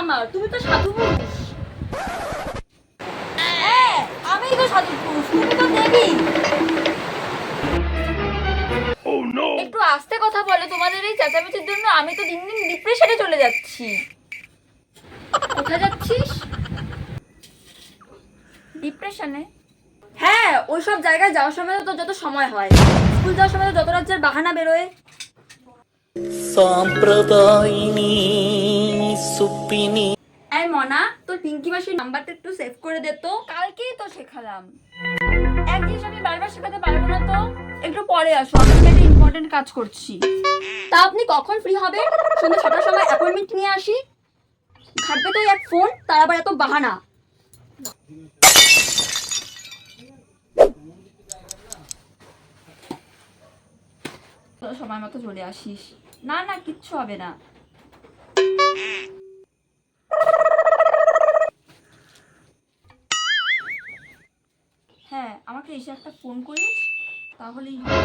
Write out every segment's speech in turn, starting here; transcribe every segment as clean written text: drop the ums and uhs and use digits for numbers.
আমার, তুমি তো সাধু পুরুষ। হ্যাঁ, আমিই তো সাধু পুরুষ, তুমি তো দেবী। একটু আস্তে কথা বলো, তোমাদের এই চেঁচামেচির জন্য আমি তো দিন দিন ডিপ্রেশনে চলে যাচ্ছি। কোথায় যাচ্ছিস? ডিপ্রেশনে? হ্যাঁ, ওইসব জায়গায় যাওয়ার সময় তো যত সময় হয়, স্কুল যাওয়ার সময় যত রাজ্যের বাহানা বেরোয়। সাম্প্রদায়িনী সুপিনী। এই মনা, তোর পিঙ্কি মাসির নাম্বারটা একটু সেভ করে দে তো। কালকেই তো শেখালাম। এক জিনিস আমি বারবার শেখাতে পারবো না তো। একটু পরে আসো, আমি একটা ইম্পর্টেন্ট কাজ করছি। তা আপনি কখন ফ্রি হবে? সন্ধ্যা 6টার সময় অ্যাপয়েন্টমেন্ট নিয়ে আসি। ঘাটবে তো এক ফোন, তার আবার এত বাহানা। সময় মতো চলে আসিস। না না, কিচ্ছু হবে না। হ্যাঁ, আমাকে এসে একটা ফোন করিস, তাহলেই হবে।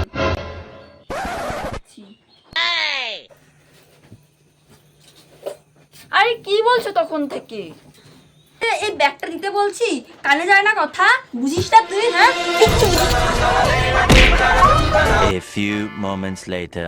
আরে কি বলছো তখন থেকে? এই ব্যাগটা দিতে বলছি, কানে যায় না কথা, বুঝিস না তুই? হ্যাঁ, কিচ্ছু বুঝিস না। A few moments later.